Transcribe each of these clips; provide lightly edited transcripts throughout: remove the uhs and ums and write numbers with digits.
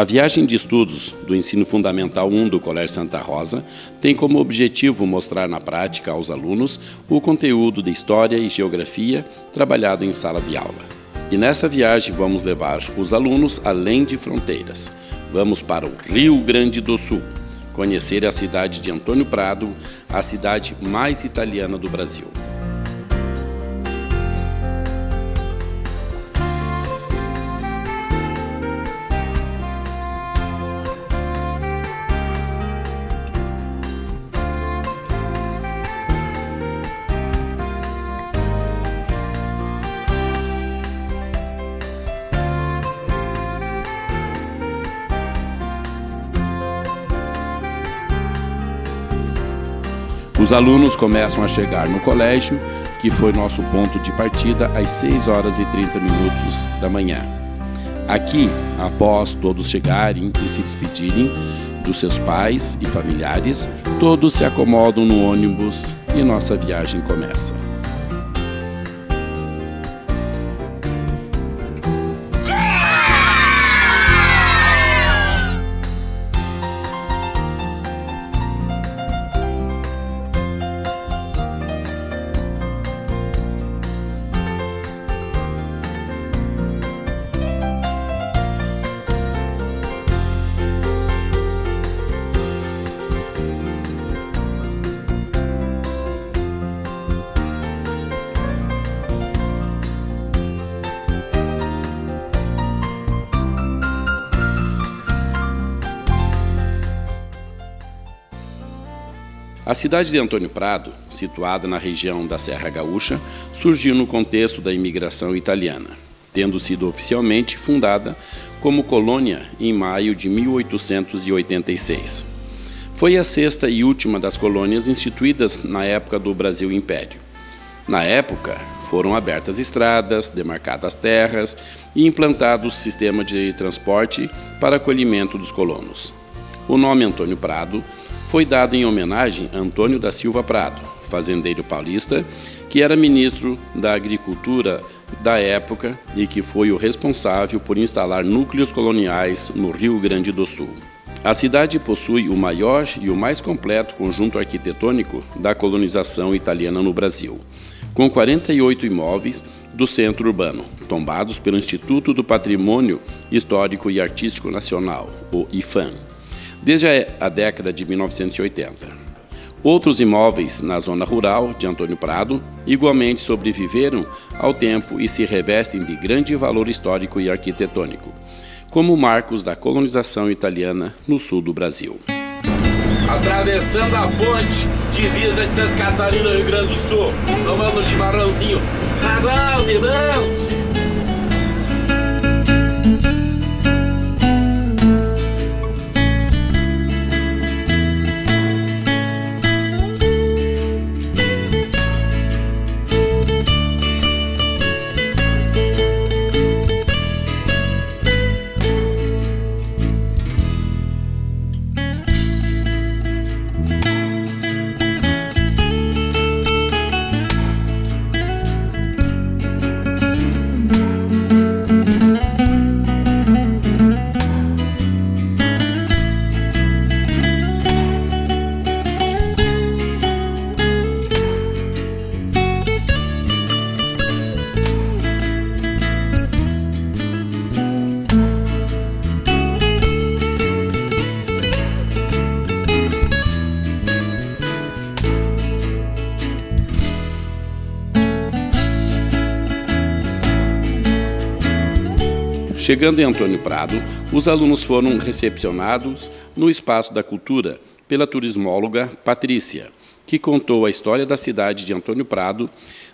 A viagem de estudos do Ensino Fundamental 1 do Colégio Santa Rosa tem como objetivo mostrar na prática aos alunos o conteúdo de História e Geografia trabalhado em sala de aula. E nesta viagem vamos levar os alunos além de fronteiras. Vamos para o Rio Grande do Sul, conhecer a cidade de Antônio Prado, a cidade mais italiana do Brasil. Os alunos começam a chegar no colégio, que foi nosso ponto de partida, às 6h30 da manhã. Aqui, após todos chegarem e se despedirem dos seus pais e familiares, todos se acomodam no ônibus e nossa viagem começa. A cidade de Antônio Prado, situada na região da Serra Gaúcha, surgiu no contexto da imigração italiana, tendo sido oficialmente fundada como colônia em maio de 1886. Foi a sexta e última das colônias instituídas na época do Brasil Império. Na época, foram abertas estradas, demarcadas terras e implantados sistema de transporte para acolhimento dos colonos. O nome Antônio Prado foi dado em homenagem a Antônio da Silva Prado, fazendeiro paulista, que era ministro da Agricultura da época e que foi o responsável por instalar núcleos coloniais no Rio Grande do Sul. A cidade possui o maior e o mais completo conjunto arquitetônico da colonização italiana no Brasil, com 48 imóveis do centro urbano, tombados pelo Instituto do Patrimônio Histórico e Artístico Nacional, o IPHAN, desde a década de 1980. Outros imóveis na zona rural de Antônio Prado igualmente sobreviveram ao tempo e se revestem de grande valor histórico e arquitetônico, como marcos da colonização italiana no sul do Brasil. Atravessando a ponte, divisa de Santa Catarina, Rio Grande do Sul, tomando um chimarrãozinho. Agora, irmão! Chegando em Antônio Prado, os alunos foram recepcionados no Espaço da Cultura pela turismóloga Patrícia, que contou a história da cidade de Antônio Prado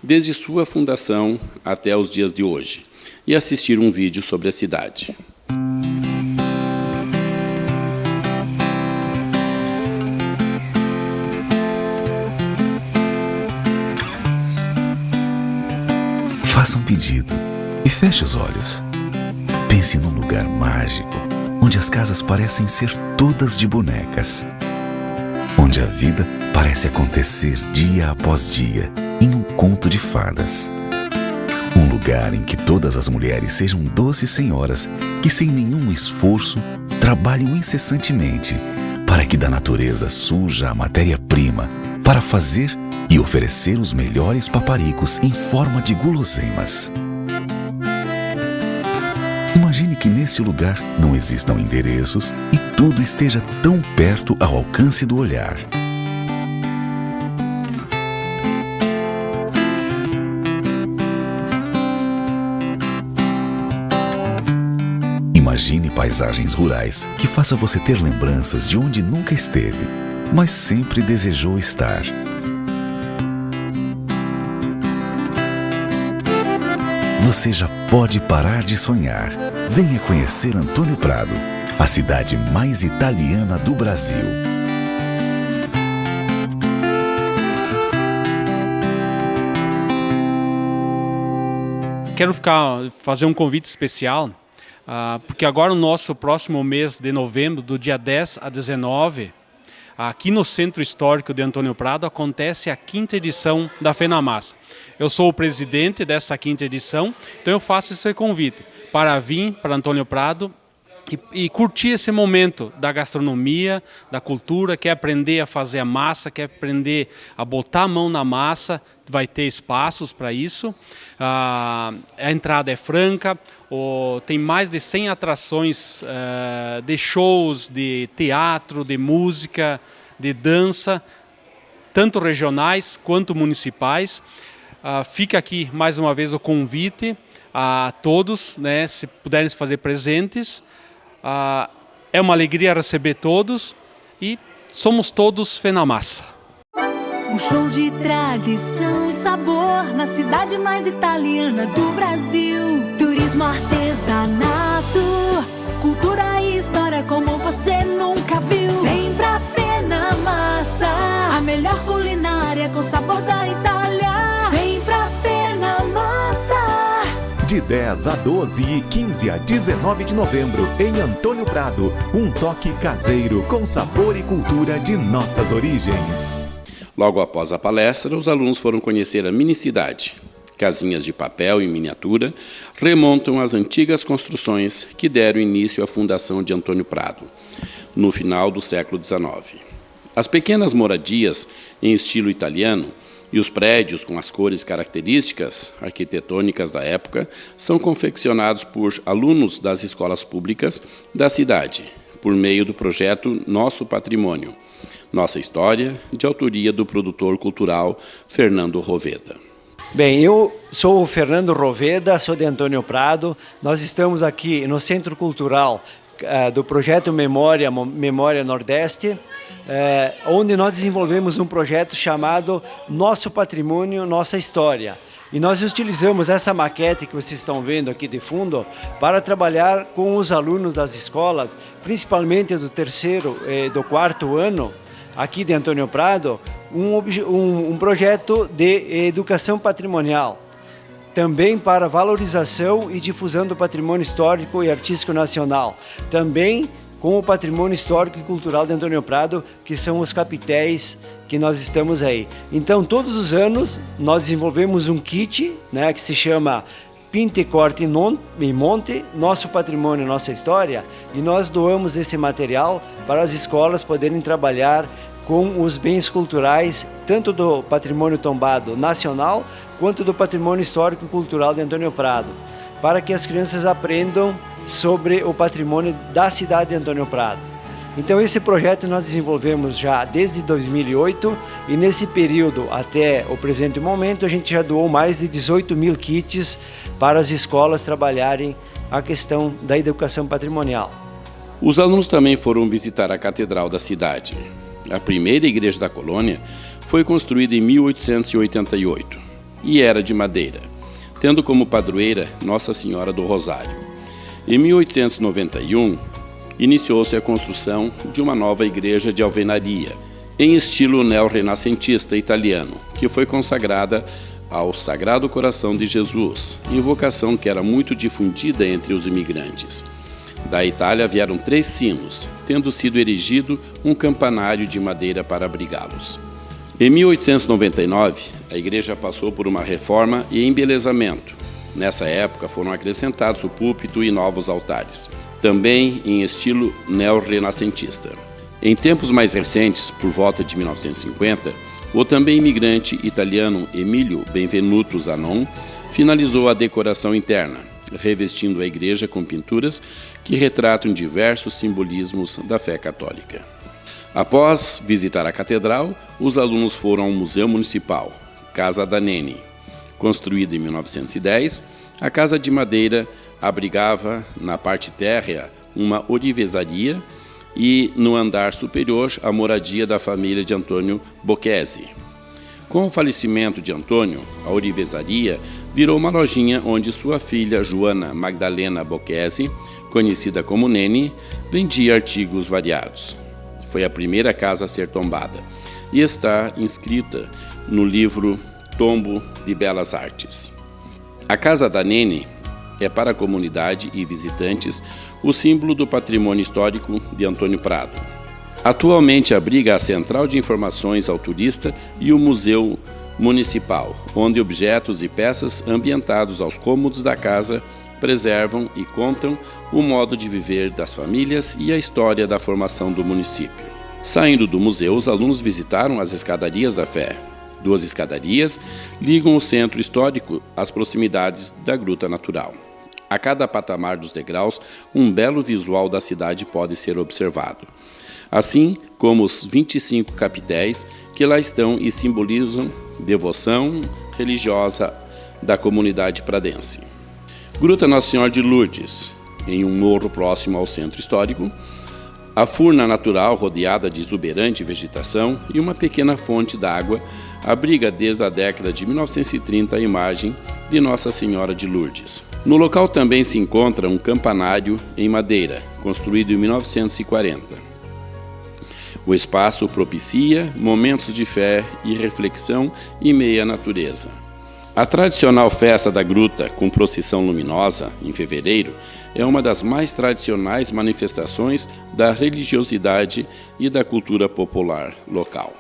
desde sua fundação até os dias de hoje, e assistiram um vídeo sobre a cidade. Faça um pedido e feche os olhos. Pense num lugar mágico, onde as casas parecem ser todas de bonecas, onde a vida parece acontecer dia após dia em um conto de fadas. Um Um lugar em que todas as mulheres sejam doces senhoras que, sem nenhum esforço, trabalham incessantemente para que da natureza surja a matéria-prima para fazer e oferecer os melhores paparicos em forma de guloseimas. Imagine que nesse lugar não existam endereços e tudo esteja tão perto ao alcance do olhar. Imagine paisagens rurais que faça você ter lembranças de onde nunca esteve, mas sempre desejou estar. Você já pode parar de sonhar. Venha conhecer Antônio Prado, a cidade mais italiana do Brasil. Quero fazer um convite especial, porque agora no nosso próximo mês de novembro, do dia 10 a 19, aqui no Centro Histórico de Antônio Prado, acontece a 5ª edição da FENAMASSA. Eu sou o presidente dessa 5ª edição, então eu faço esse convite para vir para Antônio Prado e curtir esse momento da gastronomia, da cultura, quer aprender a fazer a massa, quer aprender a botar a mão na massa, vai ter espaços para isso. A entrada é franca, tem mais de 100 atrações de shows, de teatro, de música, de dança, tanto regionais quanto municipais. Fica aqui mais uma vez o convite a todos, né, se puderem se fazer presentes. É uma alegria receber todos e somos todos FENAMASSA. Um show de tradição e sabor na cidade mais italiana do Brasil. Turismo, artesanato, cultura e história como você nunca viu. Vem pra FENAMASSA, a melhor culinária com sabor da Itália. Vem pra FENAMASSA. De 10 a 12 e 15 a 19 de novembro, em Antônio Prado, um toque caseiro com sabor e cultura de nossas origens. Logo após a palestra, os alunos foram conhecer a mini-cidade. Casinhas de papel em miniatura remontam às antigas construções que deram início à fundação de Antônio Prado, no final do século XIX. As pequenas moradias em estilo italiano e os prédios com as cores características arquitetônicas da época são confeccionados por alunos das escolas públicas da cidade, por meio do projeto Nosso Patrimônio, Nossa História, de autoria do produtor cultural Fernando Roveda. Bem, eu sou o Fernando Roveda, sou de Antônio Prado. Nós estamos aqui no Centro Cultural do projeto Memória Nordeste, onde nós desenvolvemos um projeto chamado Nosso Patrimônio, Nossa História. E nós utilizamos essa maquete que vocês estão vendo aqui de fundo para trabalhar com os alunos das escolas, principalmente do 3º e do 4º ano, aqui de Antônio Prado, um projeto de educação patrimonial, também para valorização e difusão do patrimônio histórico e artístico nacional, também com o patrimônio histórico e cultural de Antônio Prado, que são os capitéis que nós estamos aí. Então, todos os anos, nós desenvolvemos um kit, né, que se chama Pinte, Corte e Monte, Nosso Patrimônio, Nossa História, e nós doamos esse material para as escolas poderem trabalhar com os bens culturais, tanto do patrimônio tombado nacional, quanto do patrimônio histórico e cultural de Antônio Prado, para que as crianças aprendam sobre o patrimônio da cidade de Antônio Prado. Então esse projeto nós desenvolvemos já desde 2008 e nesse período até o presente momento a gente já doou mais de 18 mil kits para as escolas trabalharem a questão da educação patrimonial. Os alunos também foram visitar a Catedral da cidade. A primeira igreja da colônia foi construída em 1888 e era de madeira, tendo como padroeira Nossa Senhora do Rosário. Em 1891, iniciou-se a construção de uma nova igreja de alvenaria, em estilo neorrenascentista italiano, que foi consagrada ao Sagrado Coração de Jesus, invocação que era muito difundida entre os imigrantes. Da Itália vieram 3 sinos, tendo sido erigido um campanário de madeira para abrigá-los. Em 1899, a igreja passou por uma reforma e embelezamento, Nessa época foram acrescentados o púlpito e novos altares, também em estilo neorrenascentista. Em tempos mais recentes, por volta de 1950, o também imigrante italiano Emilio Benvenuto Zanon finalizou a decoração interna, revestindo a igreja com pinturas que retratam diversos simbolismos da fé católica. Após visitar a catedral, os alunos foram ao Museu Municipal, Casa da Nene. Construída em 1910, a casa de madeira abrigava na parte térrea uma orivesaria e, no andar superior, a moradia da família de Antônio Bocchesi. Com o falecimento de Antônio, a orivesaria virou uma lojinha onde sua filha Joana Magdalena Bocchesi, conhecida como Nene, vendia artigos variados. Foi a primeira casa a ser tombada e está inscrita no livro Tombo de Belas Artes. A Casa da Nene é para a comunidade e visitantes o símbolo do patrimônio histórico de Antônio Prado. Atualmente abriga a Central de Informações ao Turista e o Museu Municipal, onde objetos e peças ambientados aos cômodos da casa preservam e contam o modo de viver das famílias e a história da formação do município. Saindo do museu, os alunos visitaram as escadarias da Fé. 2 escadarias ligam o centro histórico às proximidades da Gruta Natural. A cada patamar dos degraus, um belo visual da cidade pode ser observado, assim como os 25 capitéis que lá estão e simbolizam devoção religiosa da comunidade pradense. Gruta Nossa Senhora de Lourdes, em um morro próximo ao centro histórico, a furna natural rodeada de exuberante vegetação e uma pequena fonte d'água abriga desde a década de 1930 a imagem de Nossa Senhora de Lourdes. No local também se encontra um campanário em madeira, construído em 1940. O espaço propicia momentos de fé e reflexão em meio à natureza. A tradicional festa da gruta, com procissão luminosa, em fevereiro, é uma das mais tradicionais manifestações da religiosidade e da cultura popular local.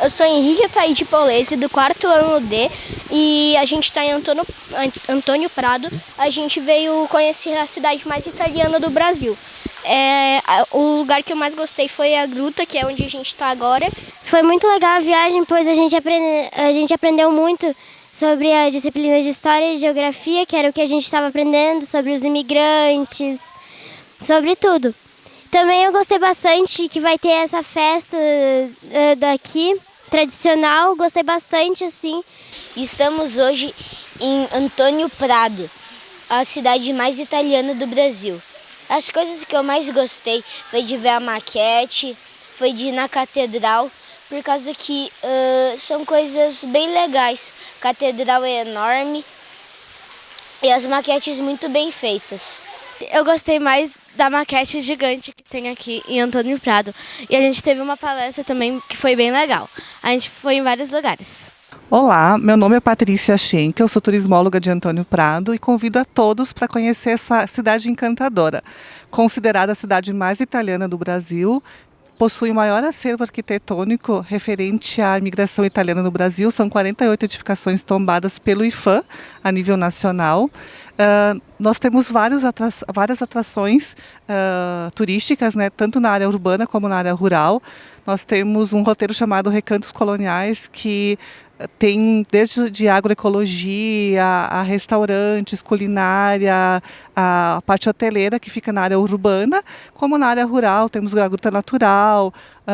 Eu sou Henrique Ataíde Polese, do 4º ano D, e a gente está em Antônio Prado. A gente veio conhecer a cidade mais italiana do Brasil. O lugar que eu mais gostei foi a gruta, que é onde a gente está agora. Foi muito legal a viagem, pois a gente aprendeu muito sobre a disciplina de História e Geografia, que era o que a gente estava aprendendo, sobre os imigrantes, sobre tudo. Também eu gostei bastante que vai ter essa festa daqui, tradicional, gostei bastante, assim. Estamos hoje em Antônio Prado, a cidade mais italiana do Brasil. As coisas que eu mais gostei foi de ver a maquete, foi de ir na catedral, por causa que são coisas bem legais. A catedral é enorme e as maquetes muito bem feitas. Eu gostei mais da maquete gigante que tem aqui em Antônio Prado. E a gente teve uma palestra também que foi bem legal. A gente foi em vários lugares. Olá, meu nome é Patrícia Schenck, eu sou turismóloga de Antônio Prado e convido a todos para conhecer essa cidade encantadora. Considerada a cidade mais italiana do Brasil, possui o maior acervo arquitetônico referente à imigração italiana no Brasil. São 48 edificações tombadas pelo IPHAN a nível nacional. Nós temos várias atrações turísticas, né, tanto na área urbana como na área rural. Nós temos um roteiro chamado Recantos Coloniais, que tem desde de agroecologia, a restaurantes, culinária, a parte hoteleira que fica na área urbana, como na área rural temos a Gruta Natural,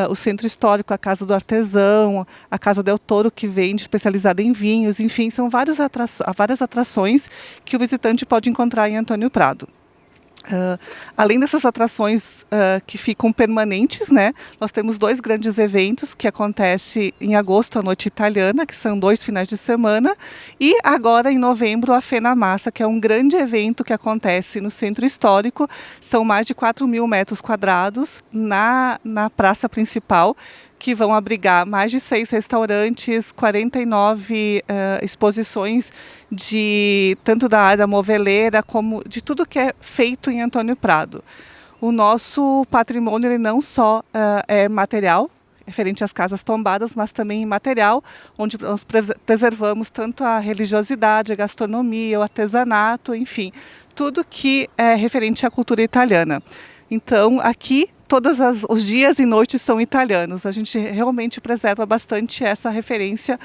o Centro Histórico, a Casa do Artesão, a Casa del Toro, que vende especializada em vinhos, enfim, são várias atrações que o visitante pode encontrar em Antônio Prado. Além dessas atrações que ficam permanentes, né, nós temos 2 grandes eventos que acontecem em agosto, a Noite Italiana, que são 2 finais de semana, e agora em novembro a Fé na Massa, que é um grande evento que acontece no Centro Histórico. São mais de 4.000 metros quadrados na praça principal, que vão abrigar mais de 6 restaurantes, 49 exposições tanto da área moveleira como de tudo que é feito em Antônio Prado. O nosso patrimônio ele não só é material, referente às casas tombadas, mas também imaterial, onde nós preservamos tanto a religiosidade, a gastronomia, o artesanato, enfim, tudo que é referente à cultura italiana. Então, aqui, todos os dias e noites são italianos. A gente realmente preserva bastante essa referência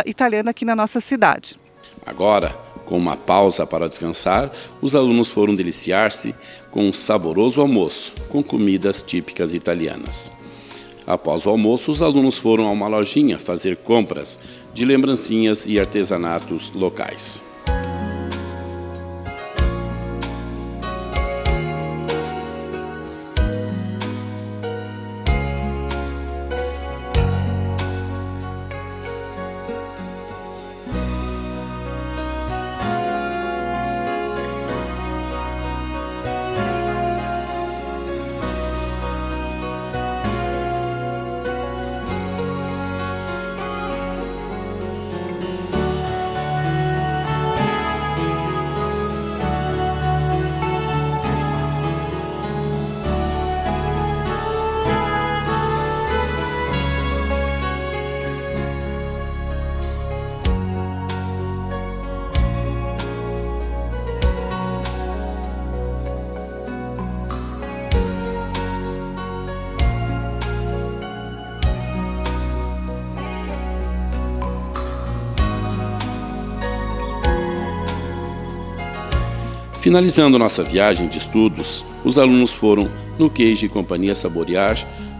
italiana aqui na nossa cidade. Agora, com uma pausa para descansar, os alunos foram deliciar-se com um saboroso almoço, com comidas típicas italianas. Após o almoço, os alunos foram a uma lojinha fazer compras de lembrancinhas e artesanatos locais. Finalizando nossa viagem de estudos, os alunos foram no Queijo e Companhia saborear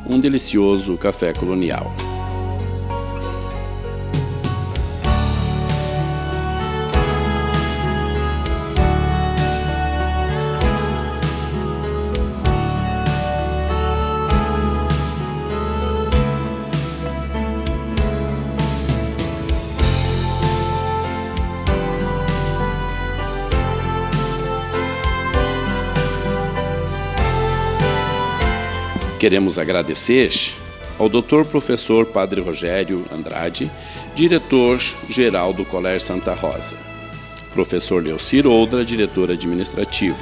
um delicioso café colonial. Queremos agradecer ao Dr. Professor Padre Rogério Andrade, diretor-geral do Colégio Santa Rosa, professor Leocir Oldra, diretor administrativo,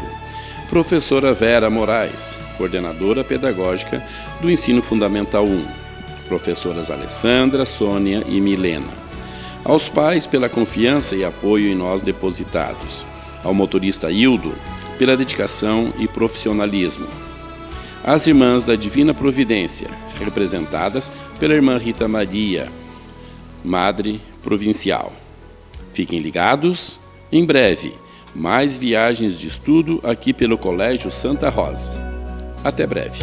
professora Vera Moraes, coordenadora pedagógica do Ensino Fundamental 1, professoras Alessandra, Sônia e Milena, aos pais pela confiança e apoio em nós depositados, ao motorista Hildo pela dedicação e profissionalismo, as Irmãs da Divina Providência, representadas pela Irmã Rita Maria, Madre Provincial. Fiquem ligados, em breve, mais viagens de estudo aqui pelo Colégio Santa Rosa. Até breve.